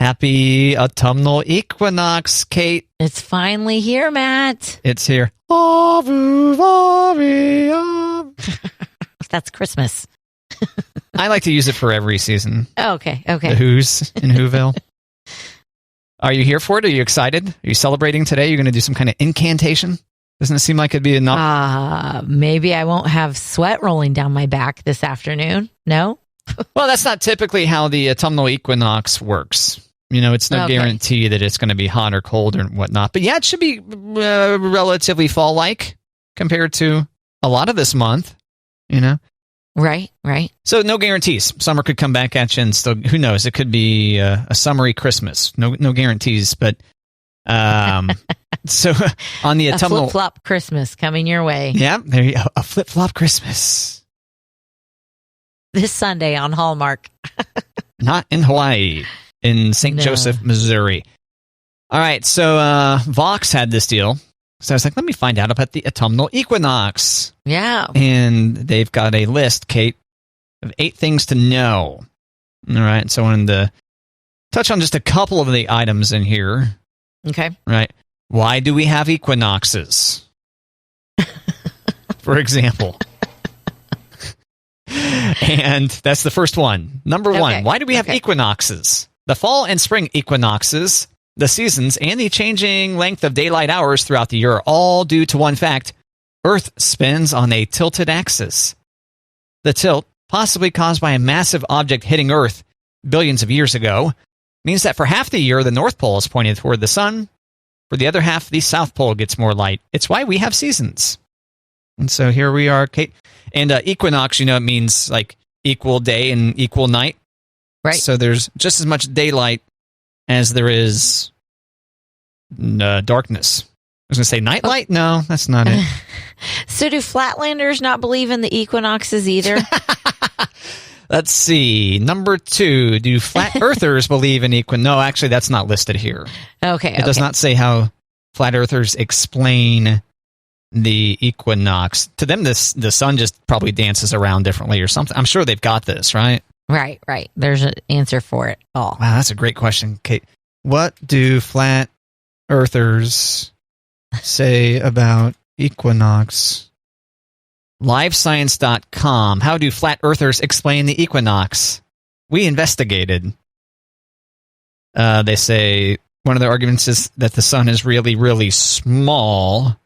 Happy Autumnal Equinox, Kate. It's finally here, Matt. It's here. That's Christmas. I like to use it for every season. Oh, okay. The Who's in Whoville. Are you here for it? Are you excited? Are you celebrating today? You're going to do some kind of incantation? Doesn't it seem like it'd be enough? Maybe I won't have sweat rolling down my back this afternoon. No? Well, that's not typically how the autumnal equinox works. You know, it's no guarantee that it's going to be hot or cold or whatnot. But yeah, it should be relatively fall-like compared to a lot of this month, you know? Right. So no guarantees. Summer could come back at you and still, who knows, it could be a summery Christmas. No guarantees, but so on the autumnal... A flip-flop Christmas coming your way. Yeah, there you go. A flip-flop Christmas. This Sunday on Hallmark. Not in Hawaii. In St. Joseph, Missouri. All right, so Vox had this deal. So I was like, let me find out about the autumnal equinox. Yeah. And they've got a list, Kate, of 8 things to know. All right, so I wanted to touch on just a couple of the items in here. Okay. Right. Why do we have equinoxes? For example. And that's the first one. Number 1, why do we have equinoxes? The fall and spring equinoxes, the seasons, and the changing length of daylight hours throughout the year are all due to one fact. Earth spins on a tilted axis. The tilt, possibly caused by a massive object hitting Earth billions of years ago, means that for half the year, the North Pole is pointed toward the sun. For the other half, the South Pole gets more light. It's why we have seasons. And so here we are, Kate. And equinox, you know, it means like equal day and equal night. Right. So there's just as much daylight as there is darkness. I was going to say nightlight. No, that's not it. So do flatlanders not believe in the equinoxes either? Let's see. Number 2, do flat earthers believe in equinox? No, actually, that's not listed here. Okay. It does not say how flat earthers explain the equinox. To them, the sun just probably dances around differently or something. I'm sure they've got this, right? Right. There's an answer for it all. Wow, that's a great question, Kate. What do flat earthers say about equinox? Livescience.com. How do flat earthers explain the equinox? We investigated. They say one of the arguments is that the sun is really, really small.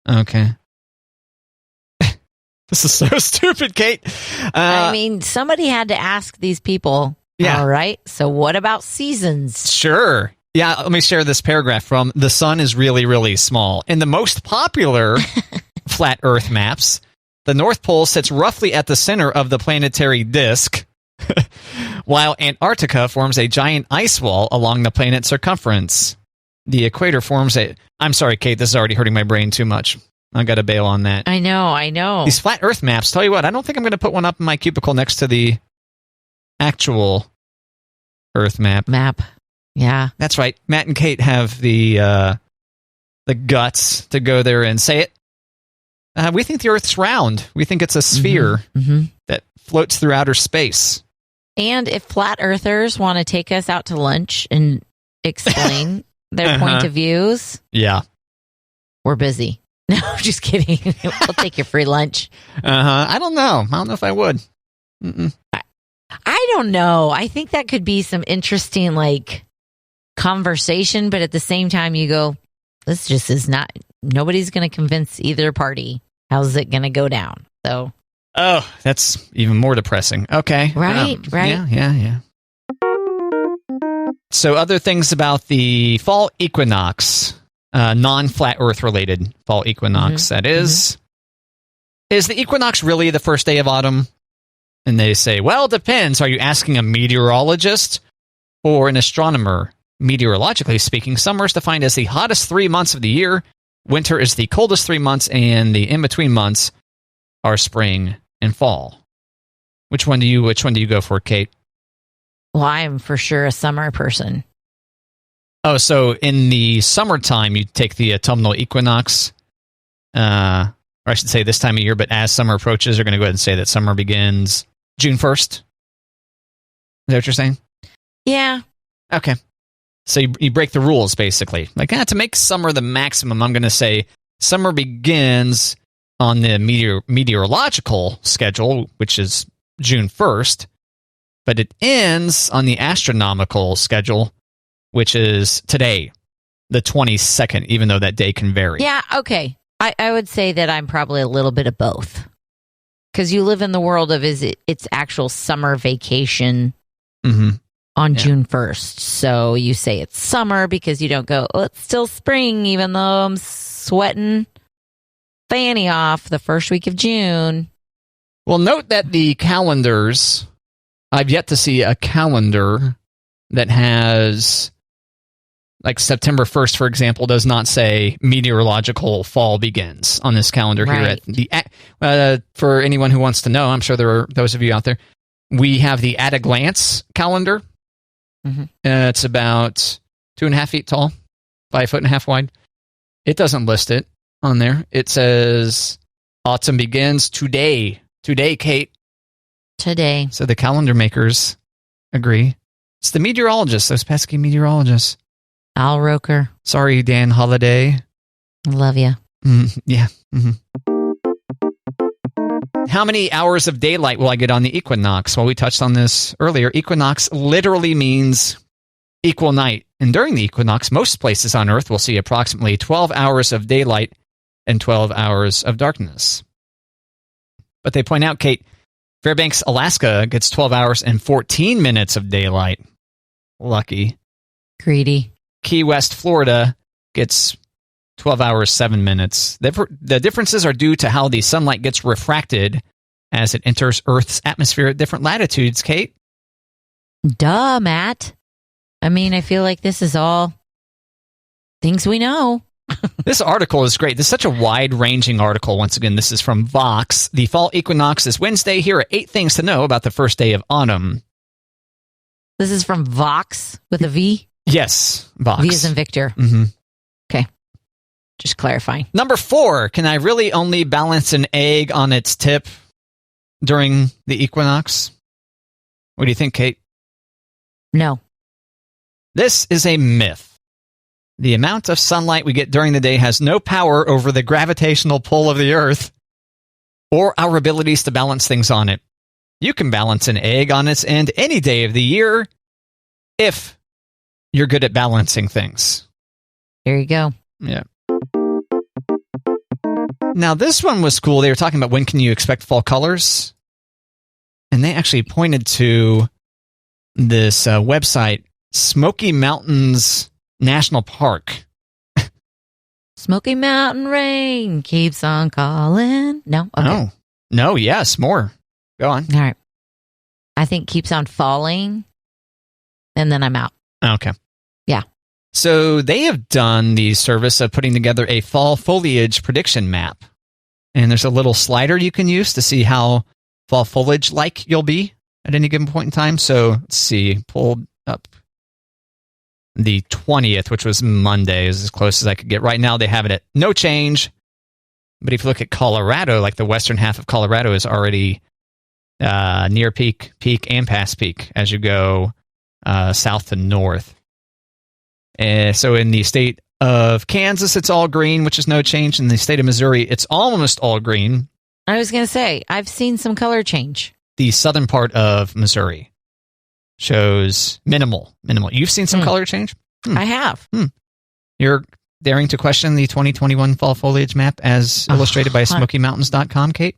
Okay. This is so stupid, Kate. I mean, somebody had to ask these people. Yeah. All right. So what about seasons? Sure. Yeah, let me share this paragraph from The Sun is Really, Really Small. In the most popular flat Earth maps, the North Pole sits roughly at the center of the planetary disk, while Antarctica forms a giant ice wall along the planet's circumference. The equator forms a... I'm sorry, Kate, this is already hurting my brain too much. I got to bail on that. I know. These flat Earth maps, tell you what, I don't think I'm going to put one up in my cubicle next to the actual Earth map. Yeah. That's right. Matt and Kate have the guts to go there and say it. We think the Earth's round. We think it's a sphere that floats through outer space. And if flat earthers want to take us out to lunch and explain their point of views, we're busy. No, just kidding. We'll take your free lunch. I don't know. I don't know if I would. I don't know. I think that could be some interesting, like, conversation, but at the same time, you go, this just is not, nobody's going to convince either party. How's it going to go down? So. Oh, that's even more depressing. Okay. Right. Yeah. So other things about the fall equinox, non-flat Earth related fall equinox, that is the equinox really the first day of autumn? And they say, well, it depends. Are you asking a meteorologist or an astronomer? Meteorologically speaking, summer is defined as the hottest 3 months of the year. Winter is the coldest 3 months, and the in-between months are spring and fall. Which one do you go for, Kate? Well, I am for sure a summer person. Oh, so in the summertime, you take the autumnal equinox, or I should say this time of year, but as summer approaches, you're going to go ahead and say that summer begins June 1st. Is that what you're saying? Yeah. Okay. So you break the rules, basically. Like, to make summer the maximum, I'm going to say summer begins on the meteorological schedule, which is June 1st, but it ends on the astronomical schedule, which is today, the 22nd, even though that day can vary. Yeah, okay. I would say that I'm probably a little bit of both. Because you live in the world of it's actual summer vacation on June 1st. So you say it's summer because you don't go, oh, it's still spring, even though I'm sweating fanny off the first week of June. Well, note that the calendars, I've yet to see a calendar that has, like September 1st, for example, does not say meteorological fall begins on this calendar here. At the for anyone who wants to know, I'm sure there are those of you out there, we have the At a Glance calendar. It's about 2.5 feet tall, by 1.5 feet wide. It doesn't list it on there. It says autumn begins today. Today, Kate. Today. So the calendar makers agree. It's the meteorologists, those pesky meteorologists. Al Roker. Sorry, Dan Holiday. Love you. Yeah. How many hours of daylight will I get on the equinox? Well, we touched on this earlier. Equinox literally means equal night. And during the equinox, most places on Earth will see approximately 12 hours of daylight and 12 hours of darkness. But they point out, Kate, Fairbanks, Alaska gets 12 hours and 14 minutes of daylight. Lucky. Greedy. Key West, Florida gets 12 hours, 7 minutes. The differences are due to how the sunlight gets refracted as it enters Earth's atmosphere at different latitudes, Kate. Duh, Matt. I mean, I feel like this is all things we know. This article is great. This is such a wide-ranging article. Once again, this is from Vox. The fall equinox is Wednesday. Here are 8 things to know about the first day of autumn. This is from Vox with a V? Yes, Vox. V as in Victor. Okay. Just clarifying. Number 4, can I really only balance an egg on its tip during the equinox? What do you think, Kate? No. This is a myth. The amount of sunlight we get during the day has no power over the gravitational pull of the Earth or our abilities to balance things on it. You can balance an egg on its end any day of the year if you're good at balancing things. There you go. Yeah. Now, this one was cool. They were talking about when can you expect fall colors? And they actually pointed to this website, Smoky Mountains National Park. Smoky Mountain rain keeps on calling. No? Okay. No, yes, more. Go on. All right. I think keeps on falling, and then I'm out. Okay. Yeah. So they have done the service of putting together a fall foliage prediction map. And there's a little slider you can use to see how fall foliage-like you'll be at any given point in time. So let's see, pulled up the 20th, which was Monday, is as close as I could get. Right now they have it at no change. But if you look at Colorado, like the western half of Colorado is already near peak, and past peak as you go south to north. So in the state of Kansas, it's all green, which is no change. In the state of Missouri, it's almost all green. I was going to say, I've seen some color change. The southern part of Missouri shows minimal. You've seen some color change? I have. You're daring to question the 2021 fall foliage map as illustrated by SmokyMountains.com, Kate?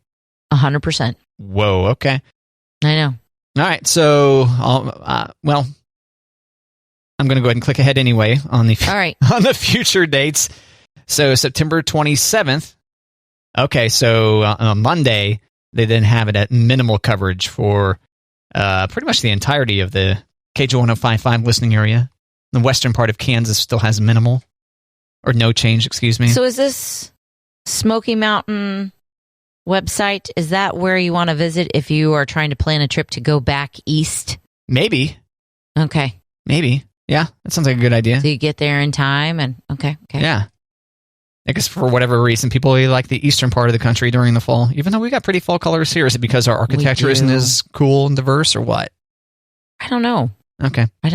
100%. Whoa, okay. I know. All right, so, well, I'm going to go ahead and click ahead anyway on the All right. on the future dates. So September 27th. Okay, so on Monday, they then have it at minimal coverage for pretty much the entirety of the KJ1055 listening area. The western part of Kansas still has minimal, or no change, excuse me. So is this Smoky Mountain website, is that where you want to visit if you are trying to plan a trip to go back east? Maybe. Okay. Maybe. Yeah, that sounds like a good idea. So you get there in time and okay. Yeah. I guess for whatever reason, people really like the eastern part of the country during the fall, even though we got pretty fall colors here. Is it because our architecture isn't as cool and diverse or what? I don't know. Okay. But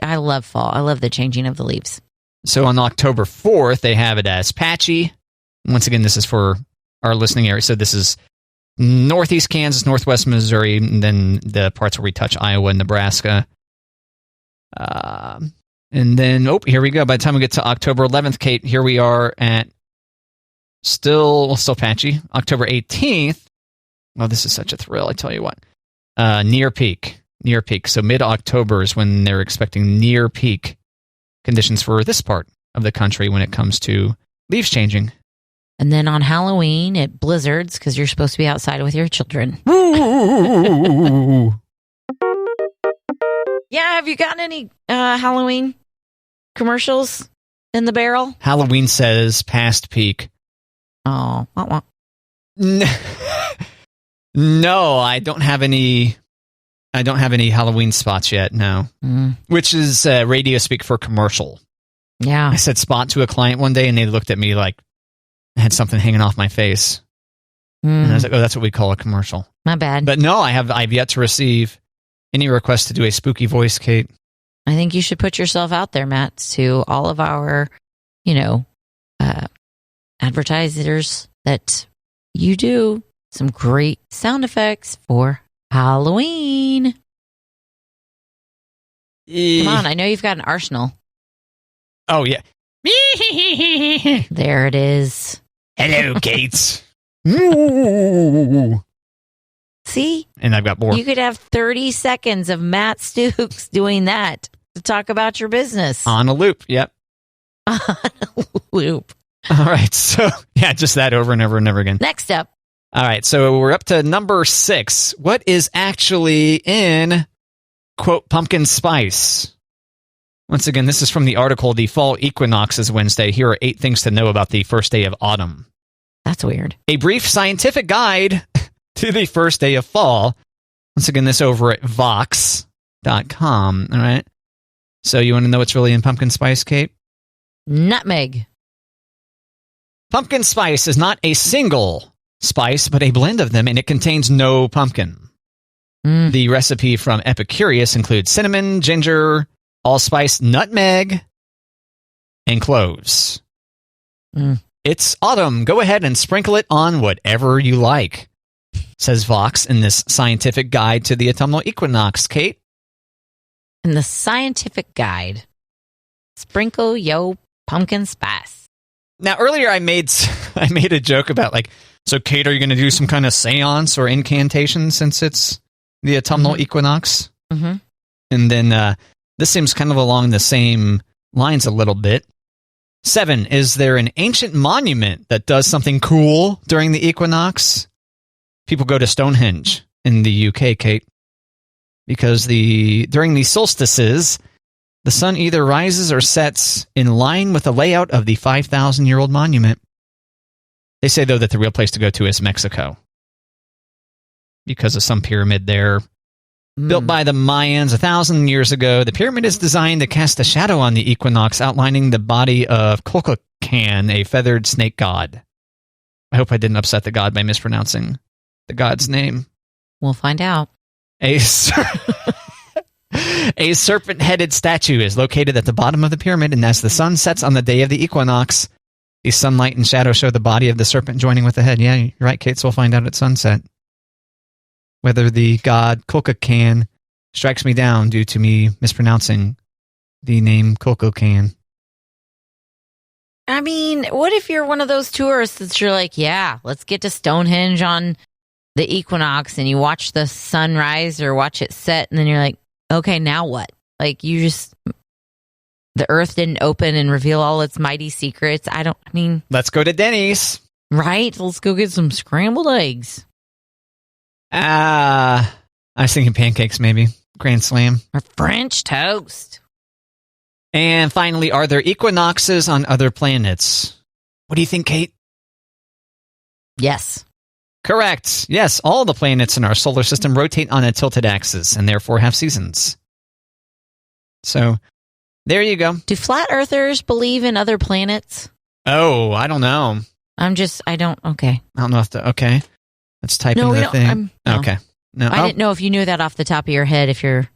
I love fall. I love the changing of the leaves. So on October 4th, they have it as patchy. Once again, this is for our listening area. So this is northeast Kansas, northwest Missouri, and then the parts where we touch Iowa and Nebraska. And then, here we go. By the time we get to October 11th, Kate, here we are at still patchy. October 18th. Oh, this is such a thrill, I tell you what. Near peak. So mid-October is when they're expecting near peak conditions for this part of the country when it comes to leaves changing. And then on Halloween, it blizzards because you're supposed to be outside with your children. Yeah, have you gotten any Halloween commercials in the barrel? Halloween says past peak. Oh, No, I don't have any. I don't have any Halloween spots yet. No, which is radio speak for commercial. Yeah, I said spot to a client one day, and they looked at me like I had something hanging off my face, and I was like, "Oh, that's what we call a commercial." My bad. But no, I've yet to receive any requests to do a spooky voice, Kate. I think you should put yourself out there, Matt, to all of our, advertisers that you do some great sound effects for Halloween. Come on, I know you've got an arsenal. Oh, yeah. There it is. Hello, Kate. See? And I've got more. You could have 30 seconds of Matt Stooks doing that to talk about your business. On a loop, yep. On a loop. All right, so, yeah, just that over and over and over again. Next up. All right, so we're up to number 6. What is actually in, quote, pumpkin spice? Once again, this is from the article, The Fall Equinox is Wednesday. Here are 8 things to know about the first day of autumn. That's weird. A brief scientific guide to the first day of fall. Once again, this over at Vox.com. All right. So you want to know what's really in pumpkin spice, Kate? Nutmeg. Pumpkin spice is not a single spice, but a blend of them, and it contains no pumpkin. The recipe from Epicurious includes cinnamon, ginger, allspice, nutmeg, and cloves. It's autumn. Go ahead and sprinkle it on whatever you like, says Vox in this scientific guide to the autumnal equinox. Kate? In the scientific guide, sprinkle yo pumpkin spice. Now, earlier I made a joke about, like, so Kate, are you going to do some kind of seance or incantation since it's the autumnal equinox? And then this seems kind of along the same lines a little bit. 7, is there an ancient monument that does something cool during the equinox? People go to Stonehenge in the UK, Kate, because during the solstices, the sun either rises or sets in line with the layout of the 5,000-year-old monument. They say, though, that the real place to go to is Mexico because of some pyramid there. Built by the Mayans 1,000 years ago, the pyramid is designed to cast a shadow on the equinox, outlining the body of Kukulkan, a feathered snake god. I hope I didn't upset the god by mispronouncing the god's name. We'll find out. A serpent-headed statue is located at the bottom of the pyramid, and as the sun sets on the day of the equinox, the sunlight and shadow show the body of the serpent joining with the head. Yeah, you're right, Kate, so we'll find out at sunset whether the god Kukulkan strikes me down due to me mispronouncing the name Kukulkan. I mean, what if you're one of those tourists that you're like, yeah, let's get to Stonehenge on the equinox, and you watch the sunrise or watch it set, and then you're like, okay, now what? Like, the earth didn't open and reveal all its mighty secrets. Let's go to Denny's. Right? Let's go get some scrambled eggs. I was thinking pancakes, maybe. Grand Slam. Or French toast. And finally, are there equinoxes on other planets? What do you think, Kate? Yes. Correct. Yes, all the planets in our solar system rotate on a tilted axis and therefore have seasons. So, there you go. Do flat earthers believe in other planets? Oh, I don't know. Okay. I don't know okay. Let's type into the thing. No. Okay. No. I didn't know if you knew that off the top of your head, if you're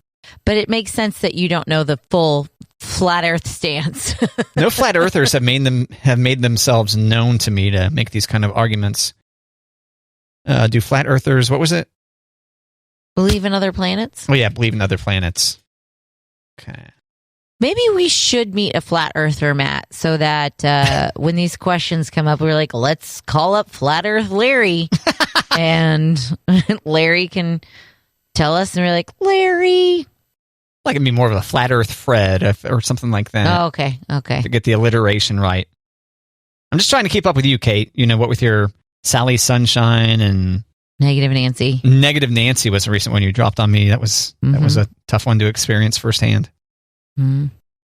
But it makes sense that you don't know the full flat Earth stance. No flat earthers have made themselves known to me to make these kind of arguments. Do flat earthers, what was it? Believe in other planets? Oh yeah, believe in other planets. Okay. Maybe we should meet a flat earther, Matt, so that when these questions come up, we're like, let's call up Flat Earth Larry. And Larry can tell us, and we're like, Larry. Like it'd be more of a flat Earth Fred or something like that. Oh, okay. To get the alliteration right. I'm just trying to keep up with you, Kate. You know, what with your Sally Sunshine and Negative Nancy. Negative Nancy was a recent one you dropped on me. That was a tough one to experience firsthand.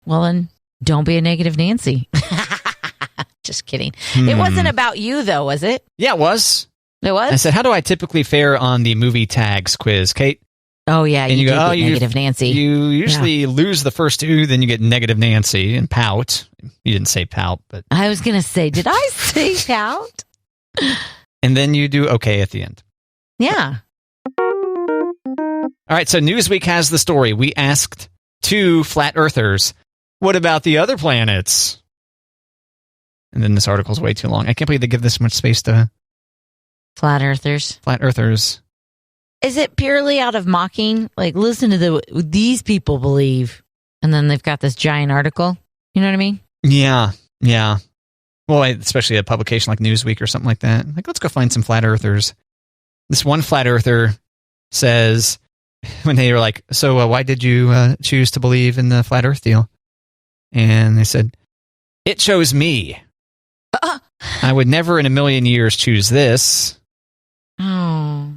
Well, then don't be a Negative Nancy. Just kidding. It wasn't about you, though, was it? Yeah, it was. It was? I said, how do I typically fare on the movie tags quiz, Kate? Oh, yeah. And you go, Negative Nancy. You usually lose the first two, then you get Negative Nancy and pout. You didn't say pout, but... I was going to say, did I say pout? And then you do okay at the end. Yeah. All right, so Newsweek has the story. We asked 2 flat earthers, what about the other planets? And then this article's way too long. I can't believe they give this much space to... Flat earthers. Flat earthers. Is it purely out of mocking? Like, listen to these people believe. And then they've got this giant article. You know what I mean? Yeah. Well, especially a publication like Newsweek or something like that. Like, let's go find some flat earthers. This one flat earther says, when they were like, so why did you choose to believe in the flat earth deal? And they said, it chose me. I would never in a million years choose this. Oh.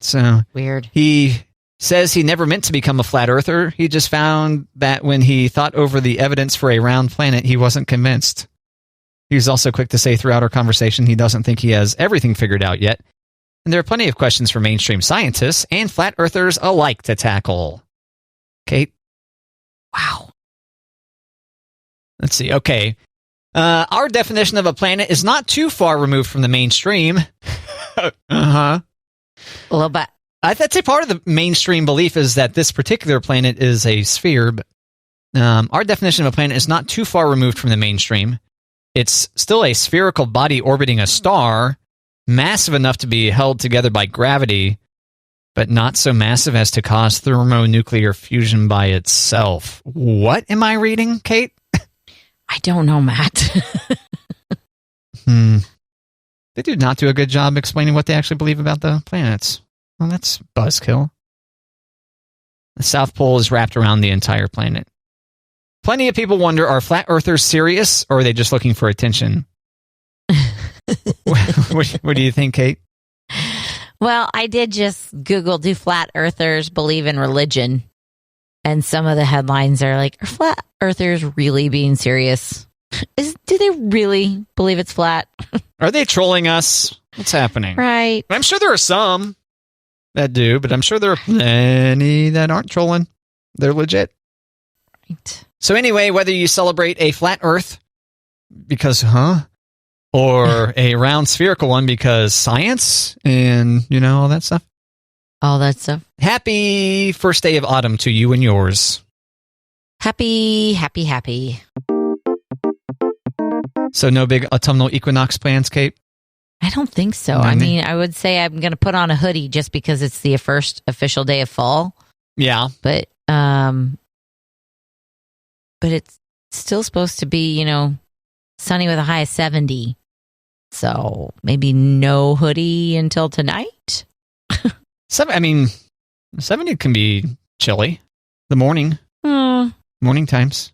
So weird. He says he never meant to become a flat earther. He just found that when he thought over the evidence for a round planet, he wasn't convinced. He was also quick to say throughout our conversation he doesn't think he has everything figured out yet. And there are plenty of questions for mainstream scientists and flat earthers alike to tackle. Kate? Wow. Let's see. Okay. Our definition of a planet is not too far removed from the mainstream. A little bit. I'd say part of the mainstream belief is that this particular planet is a sphere, but our definition of a planet is not too far removed from the mainstream. It's still a spherical body orbiting a star, massive enough to be held together by gravity, but not so massive as to cause thermonuclear fusion by itself. What am I reading, Kate? I don't know, Matt. They did not do a good job explaining what they actually believe about the planets. Well, that's buzzkill. The South Pole is wrapped around the entire planet. Plenty of people wonder, are flat earthers serious, or are they just looking for attention? What do you think, Kate? Well, I did just Google, do flat earthers believe in religion? And some of the headlines are like, are flat earthers really being serious? Do they really believe it's flat? Are they trolling us? What's happening? Right. I'm sure there are some that do, but I'm sure there are plenty that aren't trolling. They're legit. Right. So anyway, whether you celebrate a flat earth because, or a round spherical one because science and, all that stuff. All that stuff. Happy first day of autumn to you and yours. Happy, happy, happy. So no big autumnal equinox plans, Kate? I don't think so. I mean, I would say I'm going to put on a hoodie just because it's the first official day of fall. Yeah. But it's still supposed to be, sunny with a high of 70. So maybe no hoodie until tonight. 70 can be chilly. The morning. Morning times.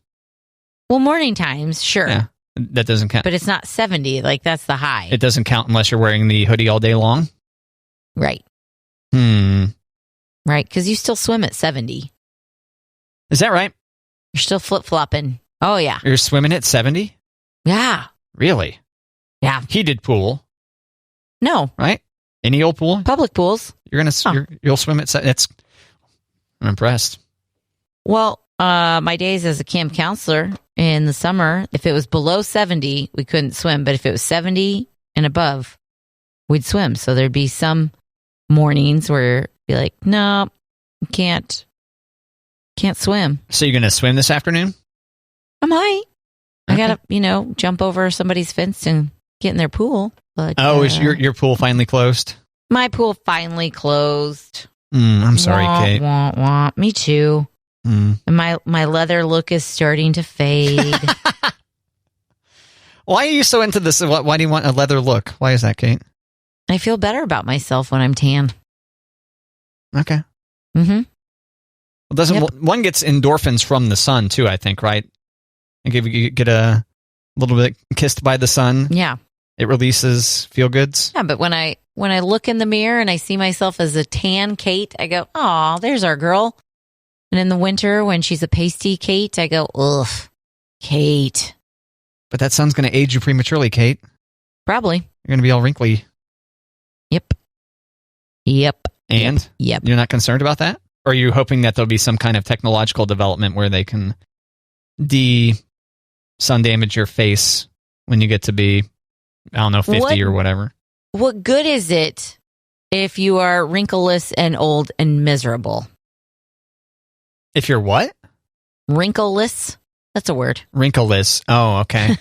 Well, morning times, sure. Yeah, that doesn't count. But it's not 70. Like, that's the high. It doesn't count unless you're wearing the hoodie all day long? Right. Right, because you still swim at 70. Is that right? You're still flip-flopping. Oh, yeah. You're swimming at 70? Yeah. Really? Yeah. Heated pool. No. Right? Any old pool? Public pools. You'll swim at 70. I'm impressed. Well, my days as a camp counselor in the summer, if it was below 70, we couldn't swim. But if it was 70 and above, we'd swim. So there'd be some mornings where you'd be like, no, you can't Can't swim. So you're going to swim this afternoon? I might. Okay. I gotta, jump over somebody's fence and get in their pool. But is your pool finally closed? My pool finally closed. I'm sorry, Kate. Wah, wah. Me too. And my leather look is starting to fade. Why are you so into this? Why do you want a leather look? Why is that, Kate? I feel better about myself when I'm tan. Okay. Mm-hmm. Well, doesn't one gets endorphins from the sun too? I think, right? And you get a little bit kissed by the sun. Yeah, it releases feel goods. Yeah, but when I look in the mirror and I see myself as a tan Kate, I go, "Oh, there's our girl." And in the winter, when she's a pasty Kate, I go, "Ugh, Kate." But that sun's going to age you prematurely, Kate. Probably. You're going to be all wrinkly. Yep. And yep. You're not concerned about that? Or are you hoping that there'll be some kind of technological development where they can sun damage your face when you get to be, 50 or whatever? What good is it if you are wrinkleless and old and miserable? If you're what? Wrinkleless? That's a word. Wrinkleless. Oh, okay.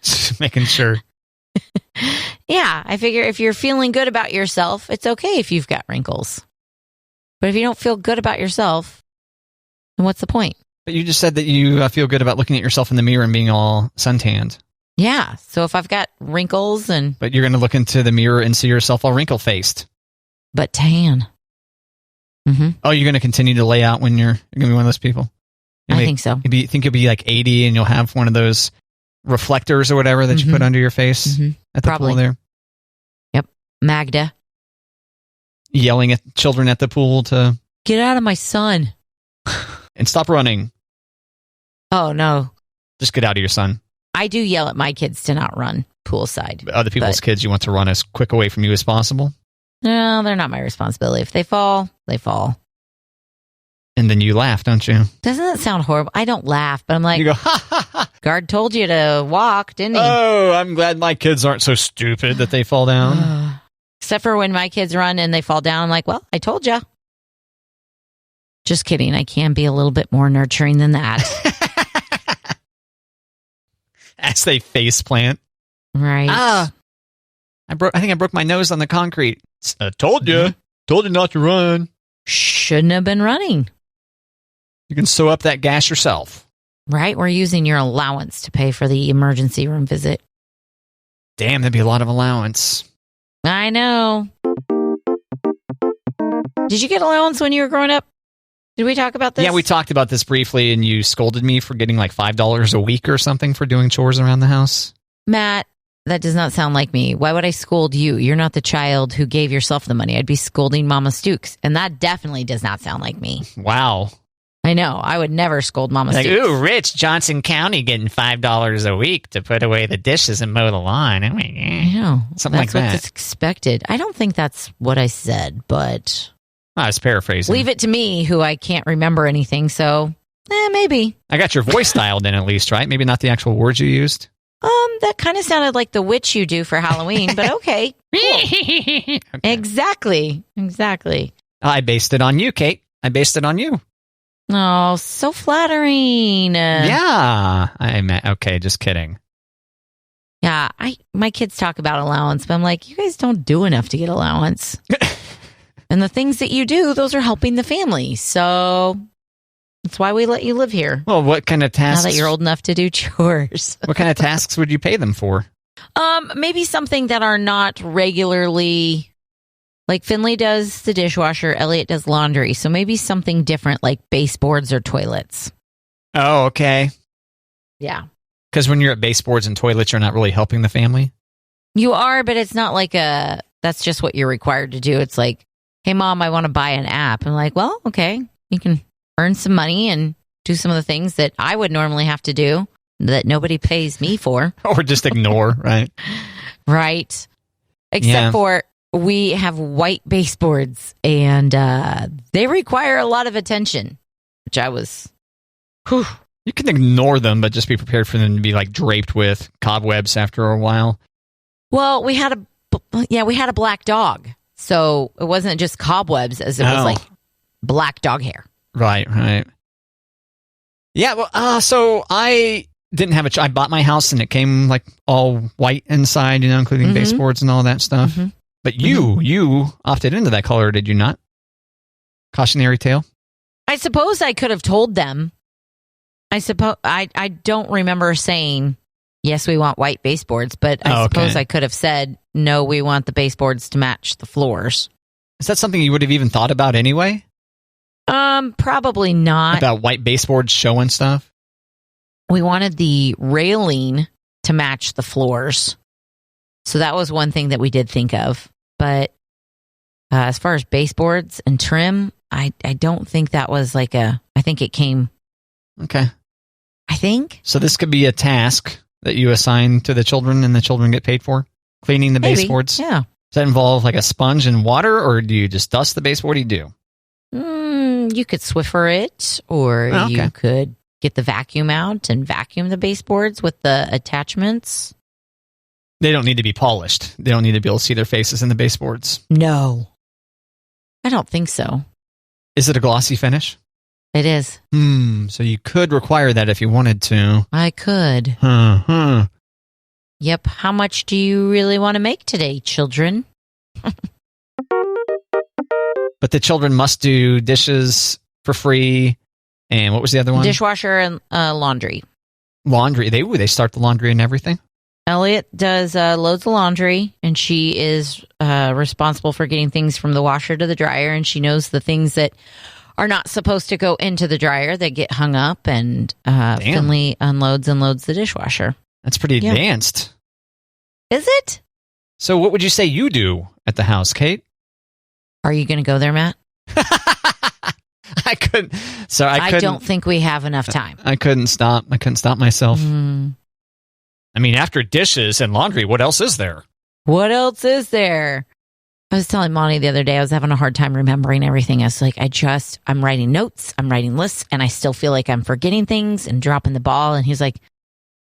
Just making sure. Yeah, I figure if you're feeling good about yourself, it's okay if you've got wrinkles. But if you don't feel good about yourself, then what's the point? But you just said that you feel good about looking at yourself in the mirror and being all suntanned. Yeah, so if I've got wrinkles and... But you're going to look into the mirror and see yourself all wrinkle-faced. But tan. Mm-hmm. Oh, you're going to continue to lay out when you're going to be one of those people? I think so. You think you'll be like 80 and you'll have one of those reflectors or whatever that you put under your face at the pool there? Yep. Magda. Yelling at children at the pool to... Get out of my sun. And stop running. Oh, no. Just get out of your sun. I do yell at my kids to not run poolside. But other people's kids, you want to run as quick away from you as possible? No, they're not my responsibility. If they fall, they fall. And then you laugh, don't you? Doesn't that sound horrible? I don't laugh, but I'm like, you go, ha, ha, ha. Guard told you to walk, didn't he? Oh, I'm glad my kids aren't so stupid that they fall down. Except for when my kids run and they fall down, I'm like, well, I told you. Just kidding. I can be a little bit more nurturing than that. As they face plant. Right. I think I broke my nose on the concrete. I told you. Told you not to run. Shouldn't have been running. You can sew up that gash yourself. Right? We're using your allowance to pay for the emergency room visit. Damn, that'd be a lot of allowance. I know. Did you get allowance when you were growing up? Did we talk about this? Yeah, we talked about this briefly, and you scolded me for getting like $5 a week or something for doing chores around the house. Matt, that does not sound like me. Why would I scold you? You're not the child who gave yourself the money. I'd be scolding Mama Stooks, and that definitely does not sound like me. Wow. I know. I would never scold Mama Stooks. Ooh, rich Johnson County getting $5 a week to put away the dishes and mow the lawn. I know. Something like that. That's what's expected. I don't think that's what I said, but... I was paraphrasing. Leave it to me, who I can't remember anything, so maybe. I got your voice dialed in at least, right? Maybe not the actual words you used. That kind of sounded like the witch you do for Halloween, but okay. Cool. Okay. Exactly. I based it on you, Kate. I based it on you. Oh, so flattering. Yeah. Okay, just kidding. Yeah, my kids talk about allowance, but I'm like, you guys don't do enough to get allowance. And the things that you do, those are helping the family. So that's why we let you live here. Well, what kind of tasks? Now that you're old enough to do chores. What kind of tasks would you pay them for? Maybe something that are not regularly, like Finley does the dishwasher, Elliot does laundry. So maybe something different like baseboards or toilets. Oh, okay. Yeah. Because when you're at baseboards and toilets, you're not really helping the family? You are, but it's not like that's just what you're required to do. It's like, hey, Mom, I want to buy an app. I'm like, well, okay, you can earn some money and do some of the things that I would normally have to do that nobody pays me for. Or just ignore, right? Right. Except for we have white baseboards and they require a lot of attention, which I was... Whew. You can ignore them, but just be prepared for them to be like draped with cobwebs after a while. Well, we had a black dog. So it wasn't just cobwebs as it was like black dog hair. Right. Yeah, well, so I didn't have I bought my house and it came like all white inside, including baseboards and all that stuff. Mm-hmm. But you opted into that color, did you not? Cautionary tale? I suppose I could have told them. I don't remember saying, yes, we want white baseboards, but I suppose I could have said, no, we want the baseboards to match the floors. Is that something you would have even thought about anyway? Probably not. About white baseboards showing stuff? We wanted the railing to match the floors. So that was one thing that we did think of. But as far as baseboards and trim, I don't think that was I think it came. Okay. I think. So this could be a task that you assign to the children and the children get paid for? Cleaning the baseboards? Yeah. Does that involve like a sponge and water, or do you just dust the baseboard? What do you do? You could Swiffer it, or you could get the vacuum out and vacuum the baseboards with the attachments. They don't need to be polished. They don't need to be able to see their faces in the baseboards. No. I don't think so. Is it a glossy finish? It is. So you could require that if you wanted to. I could. Yep. How much do you really want to make today, children? But the children must do dishes for free. And what was the other one? Dishwasher and laundry. Laundry. They start the laundry and everything? Elliot does loads of laundry, and she is responsible for getting things from the washer to the dryer, and she knows the things that are not supposed to go into the dryer that get hung up, and Finley unloads and loads the dishwasher. That's pretty advanced. Is it? So what would you say you do at the house, Kate? Are you going to go there, Matt? I couldn't. So I don't think we have enough time. I couldn't stop. I couldn't stop myself. I mean, after dishes and laundry, what else is there? What else is there? I was telling Monty the other day, I was having a hard time remembering everything. I was like, I'm writing notes, I'm writing lists, and I still feel like I'm forgetting things and dropping the ball. And he's like,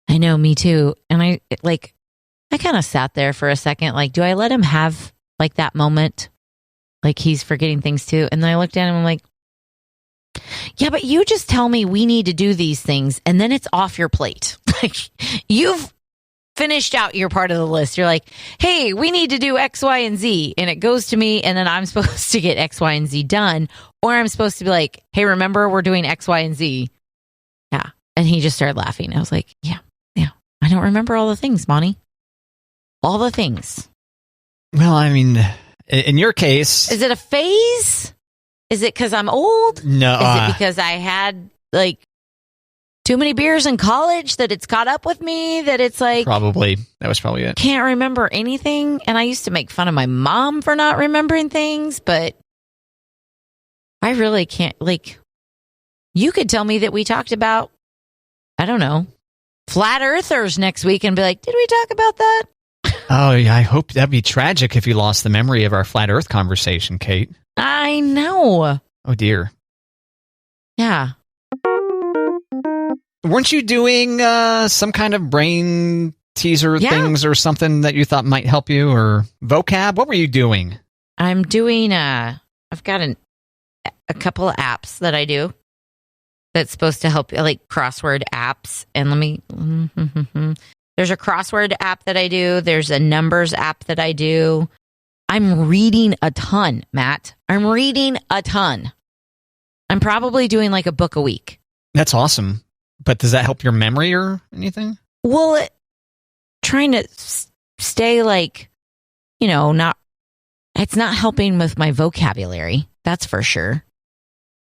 I know, me too. And I kind of sat there for a second, like, do I let him have like that moment? Like he's forgetting things too. And then I looked at him and I'm like, yeah, but you just tell me we need to do these things and then it's off your plate. Like you've finished out your part of the list. You're like, hey, we need to do X, Y, and Z. And it goes to me and then I'm supposed to get X, Y, and Z done. Or I'm supposed to be like, hey, remember we're doing X, Y, and Z. Yeah. And he just started laughing. I was like, yeah. I don't remember all the things, Monty. All the things. Well, I mean, in your case... Is it a phase? Is it because I'm old? No. Is it because I had, like, too many beers in college that it's caught up with me? That it's like... Probably. That was probably it. Can't remember anything. And I used to make fun of my mom for not remembering things, but I really can't... Like, you could tell me that we talked about, I don't know, flat earthers next week and be like, did we talk about that? Oh, yeah. I hope that'd be tragic if you lost the memory of our flat earth conversation, Kate. I know. Oh, dear. Yeah. Weren't you doing some kind of brain teaser things or something that you thought might help you, or vocab? What were you doing? I'm doing, I've got a couple of apps that I do that's supposed to help, like crossword apps. And there's a crossword app that I do. There's a numbers app that I do. I'm reading a ton, Matt. I'm reading a ton. I'm probably doing like a book a week. That's awesome. But does that help your memory or anything? Well, trying to stay like, it's not helping with my vocabulary. That's for sure.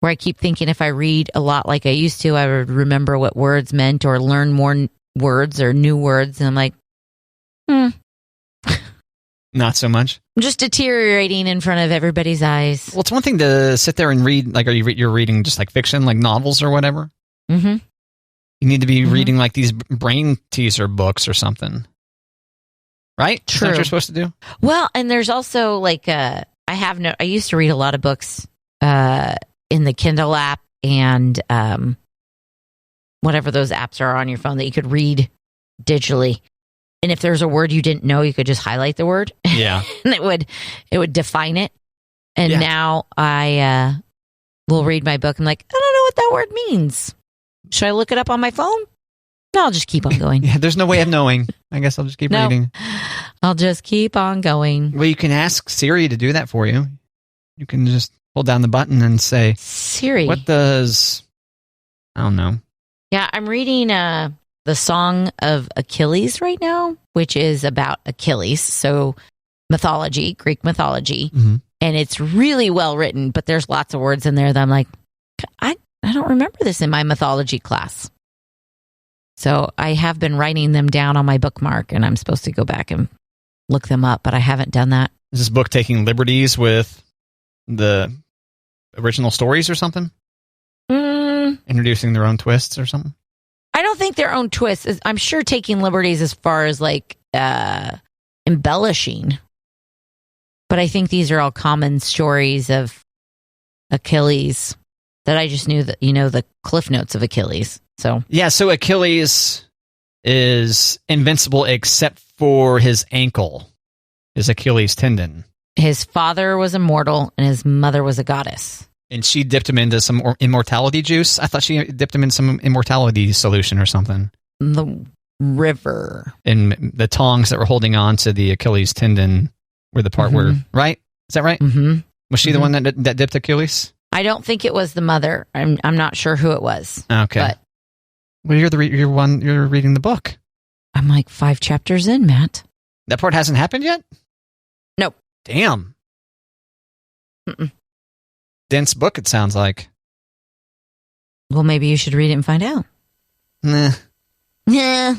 Where I keep thinking if I read a lot like I used to, I would remember what words meant or learn more words or new words. And I'm like, Not so much. I'm just deteriorating in front of everybody's eyes. Well, it's one thing to sit there and read, like, you're reading just like fiction, like novels or whatever. Mm-hmm. You need to be reading like these brain teaser books or something. Right? True. Is that what you're supposed to do? Well, and there's also like, I used to read a lot of books in the Kindle app and whatever those apps are on your phone that you could read digitally. And if there's a word you didn't know, you could just highlight the word. Yeah. And it would define it. And now I will read my book and like, I don't know what that word means. Should I look it up on my phone? No, I'll just keep on going. Yeah, there's no way of knowing. I guess I'll just keep reading. I'll just keep on going. Well, you can ask Siri to do that for you. You can just hold down the button and say, Siri, what does... I don't know. Yeah, I'm reading the Song of Achilles right now, which is about Achilles. So mythology, Greek mythology. Mm-hmm. And it's really well written, but there's lots of words in there that I'm like, I don't remember this in my mythology class. So I have been writing them down on my bookmark, and I'm supposed to go back and look them up, but I haven't done that. Is this book taking liberties with the original stories or something? Introducing their own twists or something? I don't think their own twists. I'm sure taking liberties as far as like embellishing. But I think these are all common stories of Achilles that I just knew that, the cliff notes of Achilles. So yeah, so Achilles is invincible except for his ankle, his Achilles tendon. His father was immortal and his mother was a goddess. And she dipped him into some immortality juice? I thought she dipped him in some immortality solution or something. The river. And the tongs that were holding on to the Achilles tendon were the part where, right? Is that right? Mm-hmm. Was she the one that dipped Achilles? I don't think it was the mother. I'm not sure who it was. Okay. But well, you're reading the book. I'm like 5 chapters in, Matt. That part hasn't happened yet? Nope. Damn. Mm-mm. Dense book, it sounds like. Well, maybe you should read it and find out. Nah. Yeah.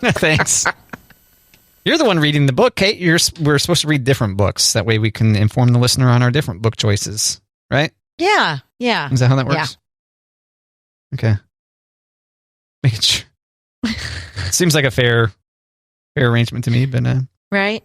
Thanks. You're the one reading the book, Kate. We're supposed to read different books. That way we can inform the listener on our different book choices, right? Yeah. Is that how that works? Yeah. Okay. Making sure. Seems like a fair arrangement to me, but... Right?